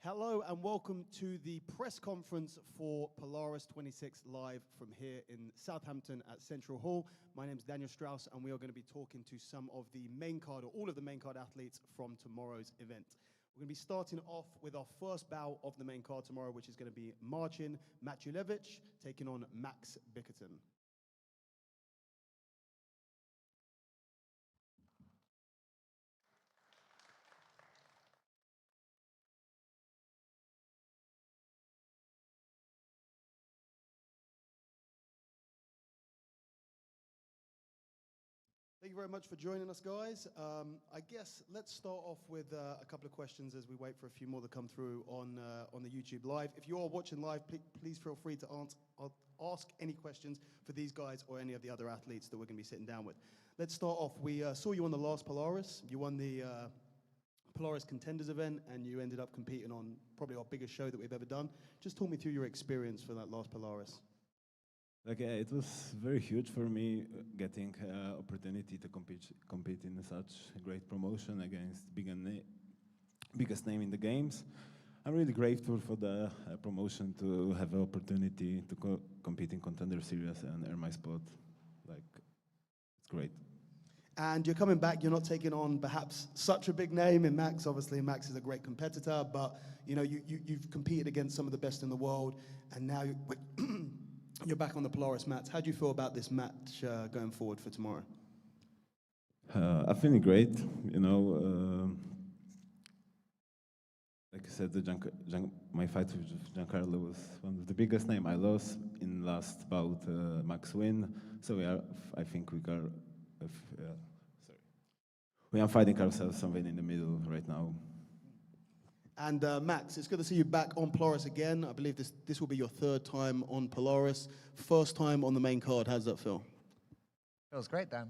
Hello and welcome to the press conference for Polaris 26 live from here in Southampton at Central Hall. My name is Daniel Strauss and we are going to be talking to some of the main card or all of the main card athletes from tomorrow's event. We're going to be starting off with our first bout of the main card tomorrow, which is going to be Marcin Matulewicz taking on Max Bickerton. Thank you very much for joining us, guys. I guess let's start off with a couple of questions as we wait for a few more to come through on the YouTube Live. If you are watching live, please feel free to ask any questions for these guys or any of the other athletes that we're going to be sitting down with. Let's start off. We saw you on the last Polaris. You won the Polaris Contenders event, and you ended up competing on probably our biggest show that we've ever done. Just talk me through your experience for that last Polaris. It was very huge for me getting opportunity to compete in such a great promotion against biggest name in the games. I'm really grateful for the promotion to have an opportunity to compete in Contender Series and earn my spot. It's great. And you're coming back, you're not taking on perhaps such a big name in Max. Obviously, Max is a great competitor, but you know, you've competed against some of the best in the world, and now you're back on the Polaris mats. How do you feel about this match going forward for tomorrow? I'm feeling great. You know, like I said, my fight with Giancarlo was one of the biggest names. I lost in last bout Max win, so I think we are fighting ourselves somewhere in the middle right now. And Max, it's good to see you back on Polaris again. I believe this will be your third time on Polaris. First time on the main card. How does that feel? Feels great, Dan.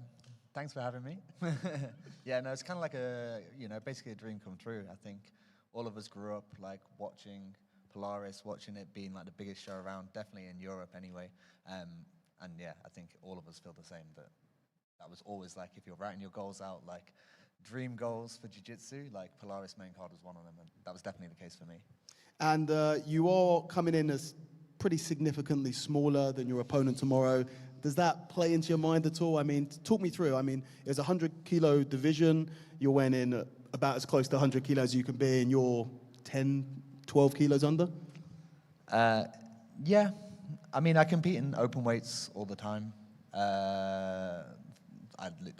Thanks for having me. Yeah, no, it's kind of like basically a dream come true. I think all of us grew up like watching Polaris, watching it being like the biggest show around, definitely in Europe anyway. And yeah, I think all of us feel the same. That was always like, if you're writing your goals out, like dream goals for jiu-jitsu, like Polaris main card was one of them, and that was definitely the case for me. And you are coming in as pretty significantly smaller than your opponent tomorrow. Does that play into your mind at all? I mean, talk me through. I mean, it's a 100-kilo division. You're weighing in about as close to 100 kilos as you can be, and you're 10, 12 kilos under? Yeah. I mean, I compete in open weights all the time.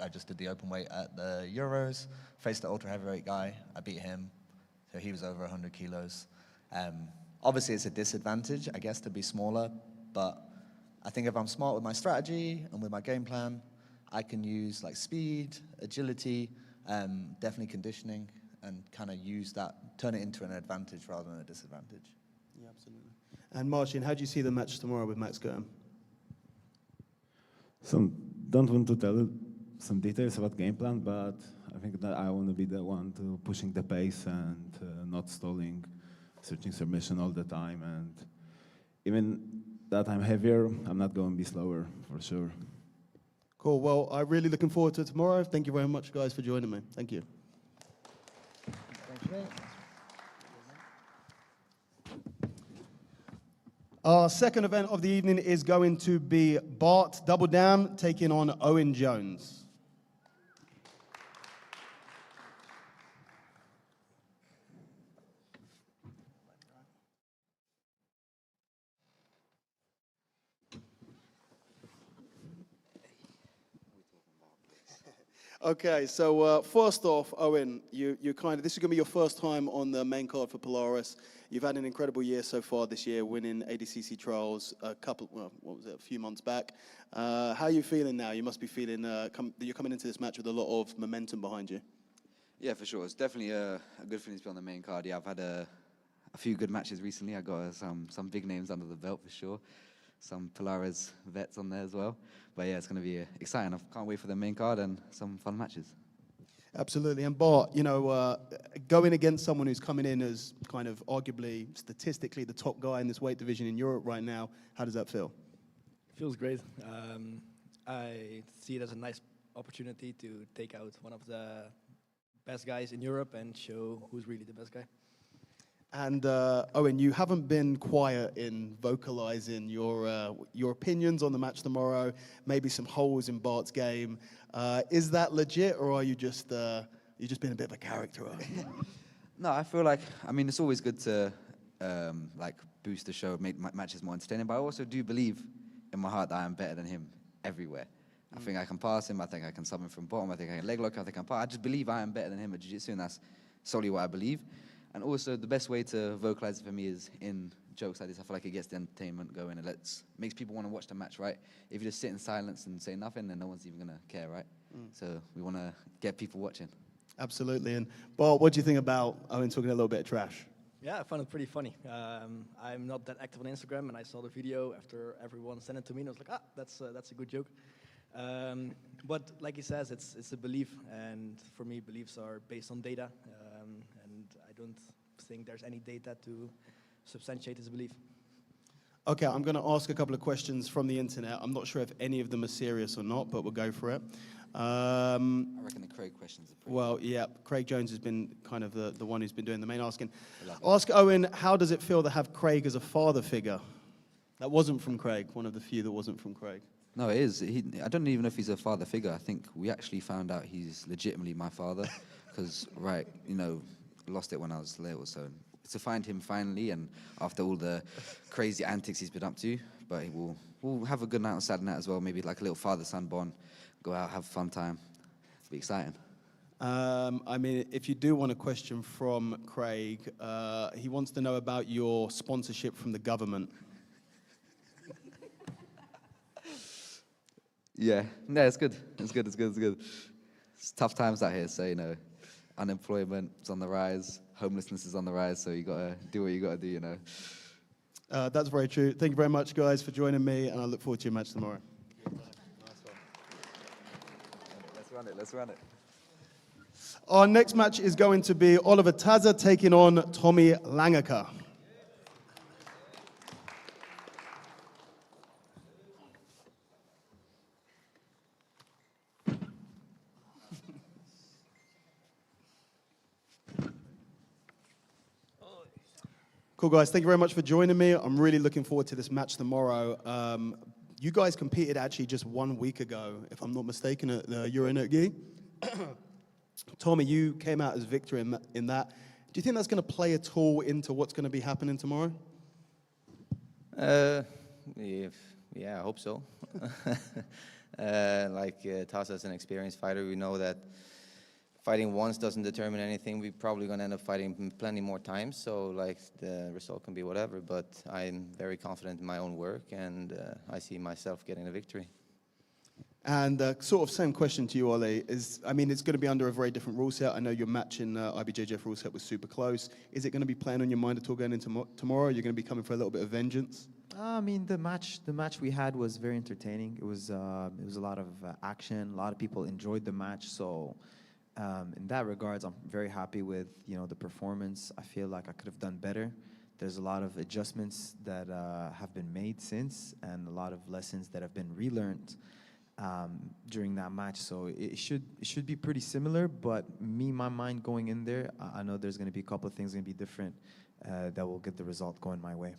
I just did the open weight at the Euros, faced the ultra heavyweight guy. I beat him, so he was over 100 kilos. Obviously, it's a disadvantage, I guess, to be smaller, but I think if I'm smart with my strategy and with my game plan, I can use like speed, agility, definitely conditioning, and kind of use that, turn it into an advantage rather than a disadvantage. Yeah, absolutely. And Marcin, how do you see the match tomorrow with Max going? Don't want to tell some details about game plan, but I think that I want to be the one to pushing the pace and not stalling, searching submission all the time. And even that I'm heavier, I'm not going to be slower for sure. Cool. Well, I'm really looking forward to tomorrow. Thank you very much, guys, for joining me. Thank you. Thank you. Our second event of the evening is going to be Bart Double Dam taking on Owen Jones. Okay, so first off, Owen, this is going to be your first time on the main card for Polaris. You've had an incredible year so far this year, winning ADCC trials a few months back. How are you feeling now? You must be feeling that you're coming into this match with a lot of momentum behind you. Yeah, for sure. It's definitely a good feeling to be on the main card. Yeah, I've had a few good matches recently. I got some big names under the belt for sure. Some Polaris vets on there as well. But yeah, it's going to be exciting. I can't wait for the main card and some fun matches. Absolutely. And Bart, you know, going against someone who's coming in as kind of arguably, statistically, the top guy in this weight division in Europe right now, how does that feel? It feels great. I see it as a nice opportunity to take out one of the best guys in Europe and show who's really the best guy. And Owen, you haven't been quiet in vocalizing your opinions on the match tomorrow, maybe some holes in Bart's game. Is that legit, or are you just being a bit of a character? No, I feel like, I mean, it's always good to like boost the show, make matches more entertaining, but I also do believe in my heart that I am better than him everywhere. I think I can pass him, I think I can sub him from bottom, I think I can leg lock, I think I can pass. I just believe I am better than him at jiu-jitsu, and that's solely what I believe. And also, the best way to vocalize it for me is in jokes like this. I feel like it gets the entertainment going and makes people want to watch the match, right? If you just sit in silence and say nothing, then no one's even going to care, right? So we want to get people watching. Absolutely. And Bart, what do you think about Owen talking a little bit of trash? Yeah, I found it pretty funny. I'm not that active on Instagram, and I saw the video after everyone sent it to me, and I was like, that's a good joke. But like he says, it's a belief, and for me, beliefs are based on data, and I don't think there's any data to substantiate his belief. Okay, I'm going to ask a couple of questions from the internet. I'm not sure if any of them are serious or not, but we'll go for it. I reckon the Craig questions are pretty Well, yeah, Craig Jones has been kind of the one who's been doing the main asking. Ask Owen, how does it feel to have Craig as a father figure? That wasn't from Craig, one of the few that wasn't from Craig. No, it is. I don't even know if he's a father figure. I think we actually found out he's legitimately my father because, right, you know, lost it when I was little. So to find him finally, and after all the crazy antics he's been up to, but we'll have a good night on Saturday night as well. Maybe like a little father-son bond, go out, have a fun time. It'll be exciting. I mean, if you do want a question from Craig, he wants to know about your sponsorship from the government. Yeah, no, it's good. It's good. It's tough times out here, so, you know, unemployment is on the rise, homelessness is on the rise, so you gotta do what you gotta do, you know. That's very true. Thank you very much, guys, for joining me, and I look forward to your match tomorrow. Let's run it. Our next match is going to be Oliver Tazza taking on Tommy Langaker. Cool, guys. Thank you very much for joining me. I'm really looking forward to this match tomorrow. You guys competed actually just 1 week ago, if I'm not mistaken, at the Euronet. Tommy, you came out as victor in that. Do you think that's going to play at all into what's going to be happening tomorrow? Yeah, I hope so. Tazza is an experienced fighter. We know that fighting once doesn't determine anything. We're probably going to end up fighting plenty more times, so like the result can be whatever. But I'm very confident in my own work, and I see myself getting a victory. And sort of same question to you, Ollie. I mean, it's going to be under a very different rule set. I know your match in IBJJF rule set was super close. Is it going to be playing on your mind at all going into tomorrow? You're going to be coming for a little bit of vengeance? I mean, the match we had was very entertaining. It was a lot of action. A lot of people enjoyed the match. So in that regards, I'm very happy with the performance. I feel like I could have done better. There's a lot of adjustments that have been made since, and a lot of lessons that have been relearned during that match. So it should be pretty similar. But my mind going in there, I know there's going to be a couple of things going to be different that will get the result going my way.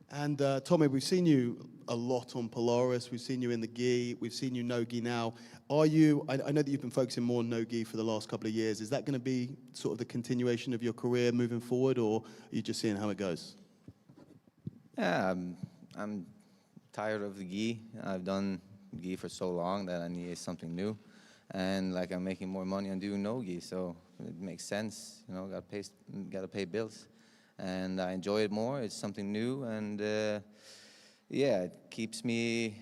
And Tommy, we've seen you a lot on Polaris. We've seen you in the gi. We've seen you no gi now. I know that you've been focusing more on no gi for the last couple of years. Is that going to be sort of the continuation of your career moving forward, or are you just seeing how it goes? Yeah, I'm tired of the gi. I've done gi for so long that I need something new, and like I'm making more money on doing no gi, so it makes sense. Gotta pay bills. And I enjoy it more. It's something new, and yeah, it keeps me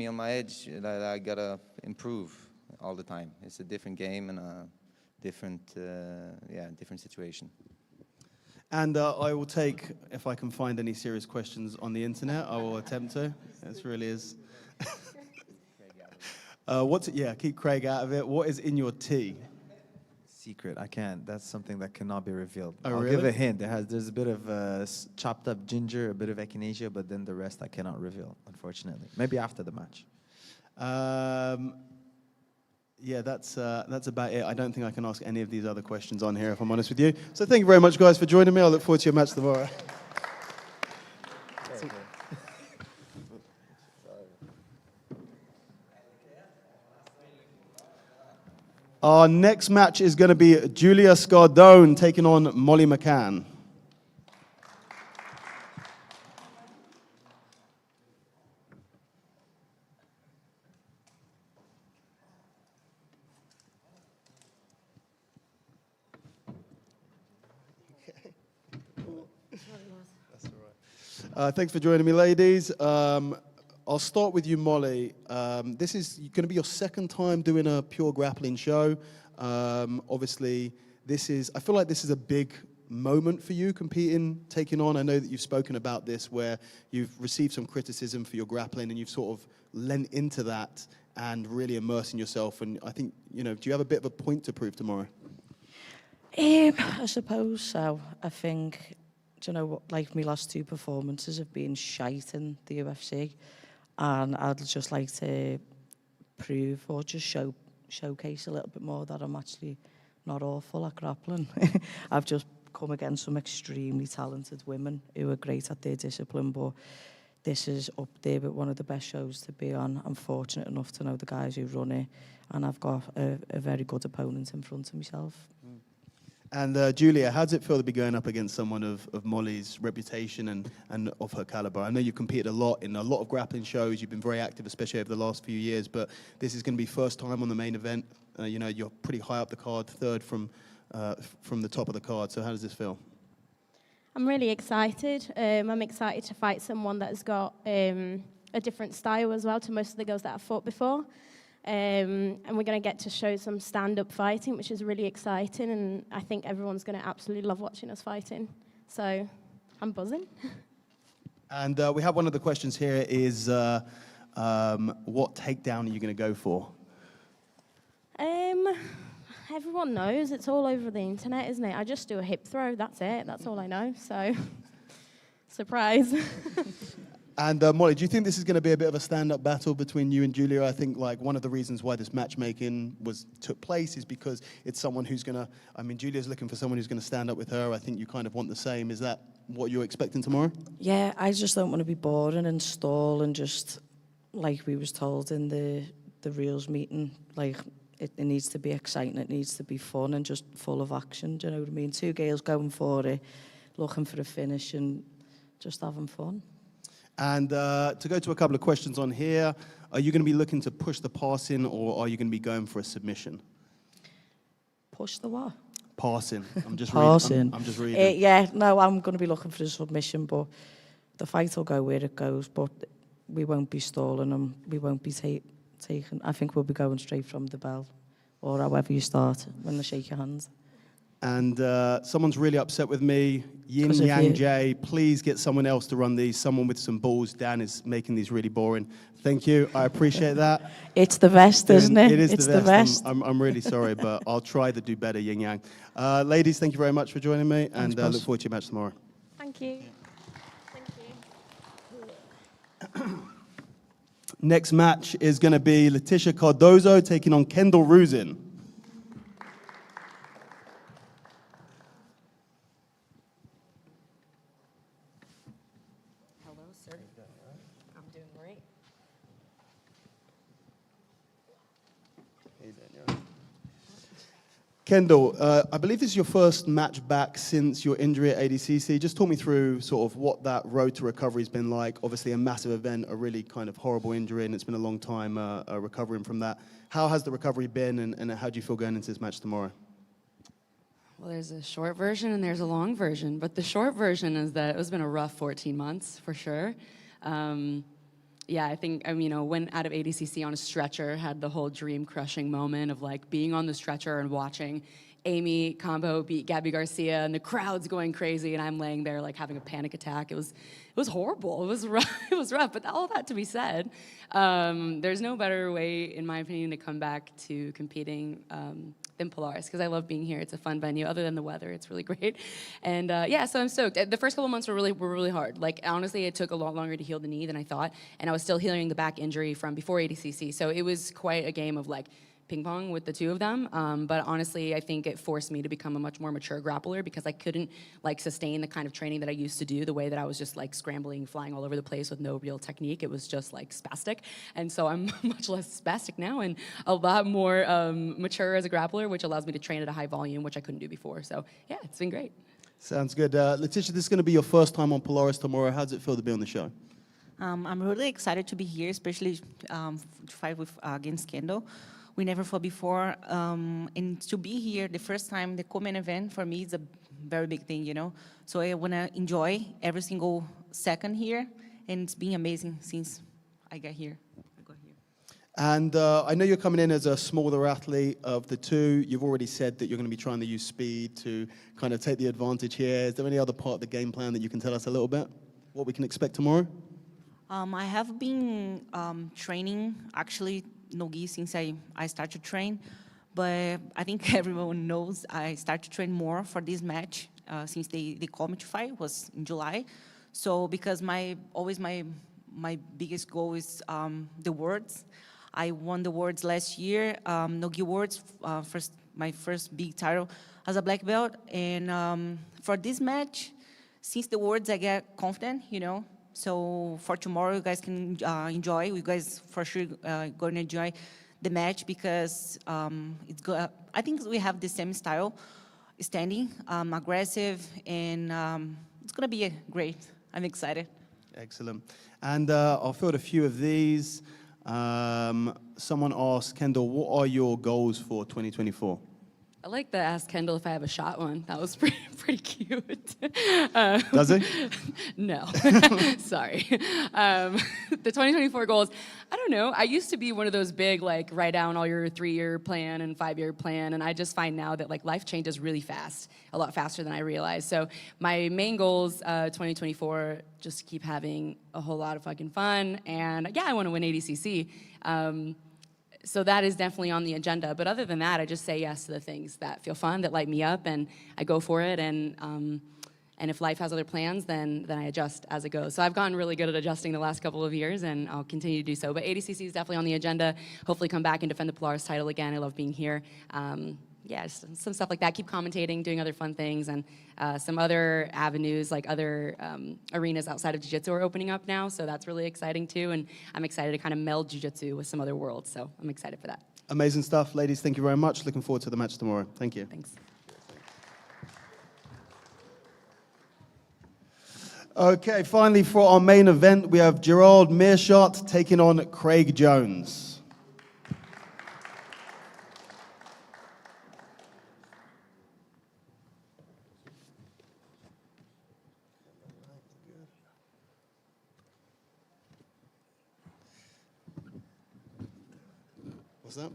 on my edge. That I gotta improve all the time. It's a different game and a different situation. And I will take, if I can find any serious questions on the internet, I will attempt to. This really is. Keep Craig out of it. What is in your tea? Secret. I can't. That's something that cannot be revealed. Oh, I'll really? give a hint. There's a bit of chopped up ginger, a bit of echinacea, but then the rest I cannot reveal, unfortunately. Maybe after the match. Yeah, that's about it. I don't think I can ask any of these other questions on here, if I'm honest with you. So thank you very much, guys, for joining me. I look forward to your match tomorrow. Our next match is going to be Julia Scarone taking on Molly McCann. Thanks for joining me, ladies. I'll start with you, Molly. This is going to be your second time doing a pure grappling show. Obviously, I feel like this is a big moment for you competing, taking on. I know that you've spoken about this where you've received some criticism for your grappling and you've sort of lent into that and really immersing yourself. And I think, do you have a bit of a point to prove tomorrow? I suppose so. I think, like my last two performances have been shite in the UFC. And I'd just like to prove or just showcase a little bit more that I'm actually not awful at grappling. I've just come against some extremely talented women who are great at their discipline, but this is up there with one of the best shows to be on. I'm fortunate enough to know the guys who run it, and I've got a very good opponent in front of myself. And Julia, how does it feel to be going up against someone of Molly's reputation and of her caliber? I know you've competed a lot in a lot of grappling shows. You've been very active, especially over the last few years. But this is going to be first time on the main event. You're pretty high up the card, third from the top of the card. So how does this feel? I'm really excited. I'm excited to fight someone that has got a different style as well to most of the girls that I've fought before. And we're going to get to show some stand-up fighting, which is really exciting, and I think everyone's going to absolutely love watching us fighting. So I'm buzzing. And we have one of the questions here is, what takedown are you going to go for? Everyone knows. It's all over the internet, isn't it? I just do a hip throw. That's it. That's all I know. So, surprise. And Molly, do you think this is going to be a bit of a stand-up battle between you and Julia? I think one of the reasons why this matchmaking took place is because it's someone who's going to, Julia's looking for someone who's going to stand up with her. I think you kind of want the same. Is that what you're expecting tomorrow? Yeah, I just don't want to be boring and stall and just, like we was told in the Reels meeting, like it needs to be exciting, it needs to be fun and just full of action, do you know what I mean? Two girls going for it, looking for a finish and just having fun. And to go to a couple of questions on here, are you going to be looking to push the passing or are you going to be going for a submission? Push the what? Passing. I'm just passing. reading. I'm just reading. Yeah, no, I'm going to be looking for a submission, but the fight will go where it goes, but we won't be stalling them. We won't be taking. I think we'll be going straight from the bell or however you start when they shake your hands. And someone's really upset with me. Yin Yang J, please get someone else to run these. Someone with some balls. Dan is making these really boring. Thank you. I appreciate that. It's the best, isn't it? It is it's the best. I'm really sorry, but I'll try to do better, Yin Yang. Ladies, thank you very much for joining me, and look forward to your match tomorrow. Thank you. Thank you. Next match is going to be Laticia Cardozo taking on Kendall Ruzin. Kendall, I believe this is your first match back since your injury at ADCC. Just talk me through sort of what that road to recovery has been like. Obviously a massive event, a really kind of horrible injury, and it's been a long time recovering from that. How has the recovery been, and how do you feel going into this match tomorrow? Well, there's a short version and there's a long version, but the short version is that it's been a rough 14 months for sure. Yeah, I think, went out of ADCC on a stretcher, had the whole dream-crushing moment of, like, being on the stretcher and watching Amy Combo beat Gabby Garcia, and the crowd's going crazy, and I'm laying there, like, having a panic attack. It was horrible. It was rough. It was rough, but all that to be said, there's no better way, in my opinion, to come back to competing than Polaris, because I love being here. It's a fun venue. Other than the weather, it's really great. And yeah, so I'm stoked. The first couple months were really hard. Like, honestly, it took a lot longer to heal the knee than I thought, and I was still healing the back injury from before ADCC. So it was quite a game of, like, ping pong with the two of them. But honestly, I think it forced me to become a much more mature grappler because I couldn't like sustain the kind of training that I used to do, the way that I was just like scrambling, flying all over the place with no real technique. It was just like spastic. And so I'm much less spastic now and a lot more mature as a grappler, which allows me to train at a high volume, which I couldn't do before. So yeah, it's been great. Sounds good. Laticia, this is going to be your first time on Polaris tomorrow. How does it feel to be on the show? I'm really excited to be here, especially to fight with against Kendall. We never fought before, and to be here the first time, the co-main event for me is a very big thing, you know. So I want to enjoy every single second here, and it's been amazing since I got here. And I know you're coming in as a smaller athlete of the two. You've already said that you're going to be trying to use speed to kind of take the advantage here. Is there any other part of the game plan that you can tell us a little bit? What we can expect tomorrow? I have been training, actually, no-gi since I started to train. But I think everyone knows I started to train more for this match since they called me to fight, was in July. So because my biggest goal is the Worlds. I won the Worlds last year, no-gi Worlds, my first big title as a black belt. And for this match, since the Worlds, I get confident, you know. So for tomorrow, you guys can enjoy. You guys for sure going to enjoy the match because it's good. I think we have the same style, standing, aggressive, and it's going to be great. I'm excited. Excellent. And I'll field a few of these. Someone asked, Kendall, what are your goals for 2024? I like the ask Kendall if I have a shot one. That was pretty cute. Does he? No, sorry. The 2024 goals, I don't know. I used to be one of those big, like, write down all your 3-year plan and 5-year plan, and I just find now that, like, life changes really fast, a lot faster than I realized. So my main goals, 2024, just keep having a whole lot of fucking fun, and yeah, I want to win ADCC. So that is definitely on the agenda. But other than that, I just say yes to the things that feel fun, that light me up, and I go for it. And if life has other plans, then I adjust as it goes. So I've gotten really good at adjusting the last couple of years, and I'll continue to do so. But ADCC is definitely on the agenda. Hopefully come back and defend the Polaris title again. I love being here. Yeah, just some stuff like that. Keep commentating, doing other fun things, and some other avenues, like other arenas outside of jiu-jitsu are opening up now, so that's really exciting too, and I'm excited to kind of meld jiu-jitsu with some other worlds, so I'm excited for that. Amazing stuff. Ladies, thank you very much. Looking forward to the match tomorrow. Thank you. Thanks. Okay, finally for our main event, we have Gerald Meerschaert taking on Craig Jones. What's that?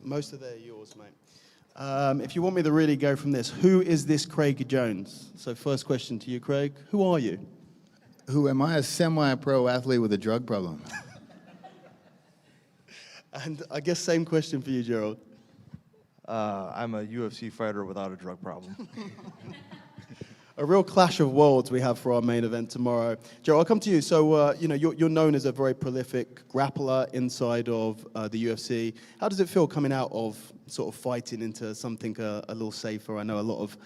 Most of them are yours, mate. If you want me to really go from this, who is this Craig Jones? So first question to you, Craig. Who are you? Who am I? A semi-pro athlete with a drug problem. And I guess same question for you, Gerald. I'm a UFC fighter without a drug problem. A real clash of worlds we have for our main event tomorrow. Joe, I'll come to you. So, you know, you're known as a very prolific grappler inside of the UFC. How does it feel coming out of sort of fighting into something a little safer? I know a lot of,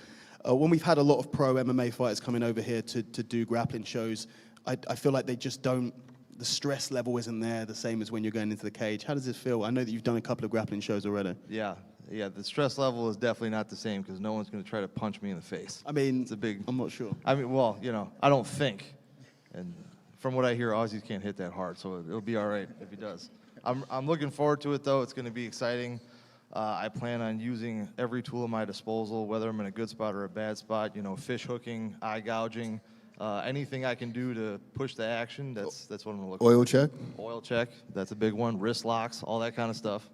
when we've had a lot of pro MMA fighters coming over here to do grappling shows, I feel like they just don't, the stress level isn't there the same as when you're going into the cage. How does it feel? I know that you've done a couple of grappling shows already. Yeah, the stress level is definitely not the same because no one's going to try to punch me in the face. I mean, it's a big. I'm not sure. I mean, well, you know, I don't think, and from what I hear, Aussies can't hit that hard, so it'll be all right if he does. I'm looking forward to it though. It's going to be exciting. I plan on using every tool at my disposal, whether I'm in a good spot or a bad spot. You know, fish hooking, eye gouging, anything I can do to push the action. That's what I'm going to look for. Oil check. Oil check. That's a big one. Wrist locks, all that kind of stuff.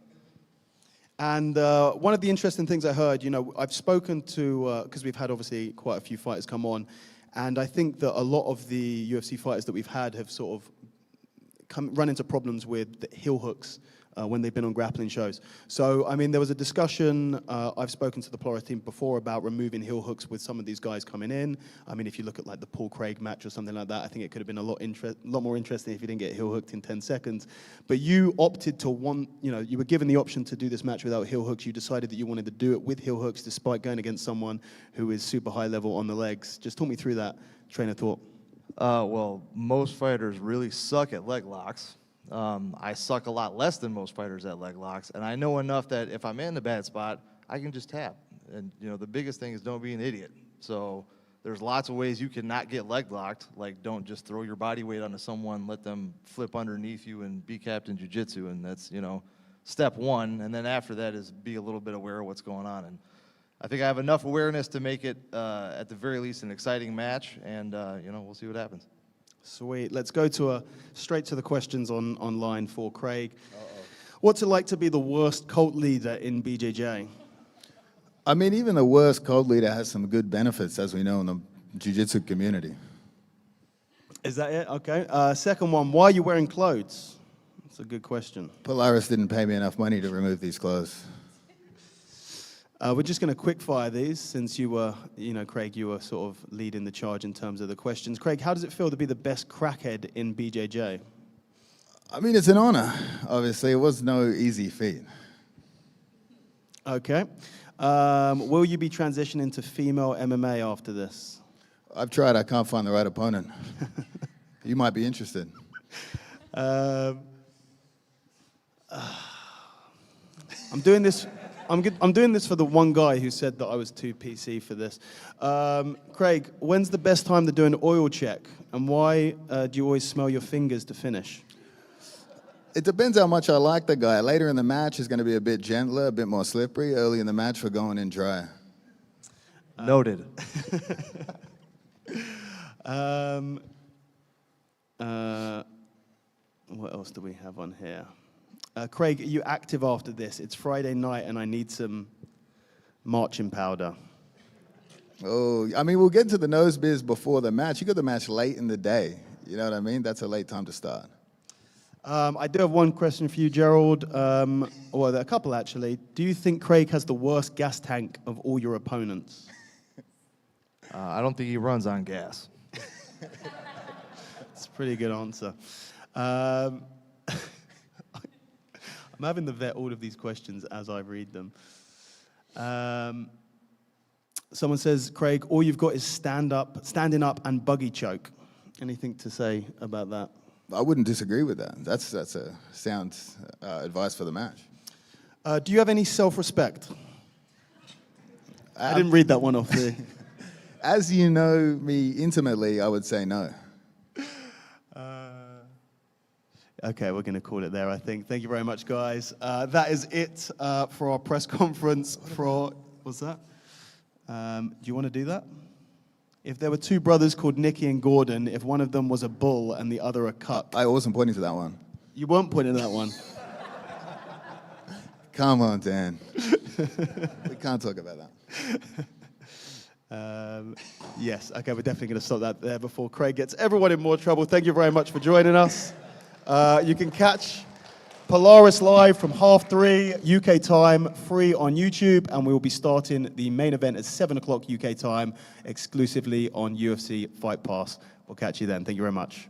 And one of the interesting things I heard, you know, I've spoken to, because we've had obviously quite a few fighters come on, and I think that a lot of the UFC fighters that we've had have sort of run into problems with the heel hooks when they've been on grappling shows. So, I mean, there was a discussion, I've spoken to the Polaris team before about removing heel hooks with some of these guys coming in. I mean, if you look at like the Paul Craig match or something like that, I think it could have been a lot more interesting if you didn't get heel hooked in 10 seconds. But you opted to you were given the option to do this match without heel hooks. You decided that you wanted to do it with heel hooks despite going against someone who is super high level on the legs. Just talk me through that train of thought. Well, most fighters really suck at leg locks. I suck a lot less than most fighters at leg locks, and I know enough that if I'm in a bad spot, I can just tap. And the biggest thing is don't be an idiot. So there's lots of ways you can not get leg locked, like don't just throw your body weight onto someone, let them flip underneath you and be capped in jiu-jitsu, and that's, step one. And then after that is be a little bit aware of what's going on. And I think I have enough awareness to make it, at the very least, an exciting match, and we'll see what happens. Sweet. Let's go to straight to the questions online for Craig. What's it like to be the worst cult leader in BJJ? I mean, even the worst cult leader has some good benefits, as we know, in the jiu-jitsu community. Is that it? Okay. Second one, why are you wearing clothes? That's a good question. Polaris didn't pay me enough money to remove these clothes. We're just going to quick fire these since you were, Craig, you were sort of leading the charge in terms of the questions. Craig, how does it feel to be the best crackhead in BJJ? I mean, it's an honor, obviously. It was no easy feat. Okay. Will you be transitioning to female MMA after this? I've tried. I can't find the right opponent. You might be interested. I'm doing this. I'm doing this for the one guy who said that I was too PC for this. Craig, when's the best time to do an oil check? And why do you always smell your fingers to finish? It depends how much I like the guy. Later in the match, is going to be a bit gentler, a bit more slippery. Early in the match, we're going in dry. Noted. What else do we have on here? Craig, are you active after this? It's Friday night and I need some marching powder. Oh, I mean, we'll get to the nose biz before the match. You got the match late in the day. You know what I mean? That's a late time to start. I do have one question for you, Gerald. Well, a couple, actually. Do you think Craig has the worst gas tank of all your opponents? I don't think he runs on gas. It's a pretty good answer. I'm having to vet all of these questions as I read them. Someone says, Craig, all you've got is standing up and buggy choke. Anything to say about that? I wouldn't disagree with that. That's a sound advice for the match. Do you have any self-respect? I didn't read that one off there. As you know me intimately, I would say no. Okay, we're going to call it there, I think. Thank you very much, guys. That is it for our press conference for... What's that? Do you want to do that? If there were two brothers called Nicky and Gordon, if one of them was a bull and the other a cuck... I wasn't pointing to that one. You weren't pointing to that one? Come on, Dan. We can't talk about that. Yes, okay, we're definitely going to stop that there before Craig gets everyone in more trouble. Thank you very much for joining us. You can catch Polaris live from 3:30 UK time, free on YouTube, and we will be starting the main event at 7 o'clock UK time, exclusively on UFC Fight Pass. We'll catch you then. Thank you very much.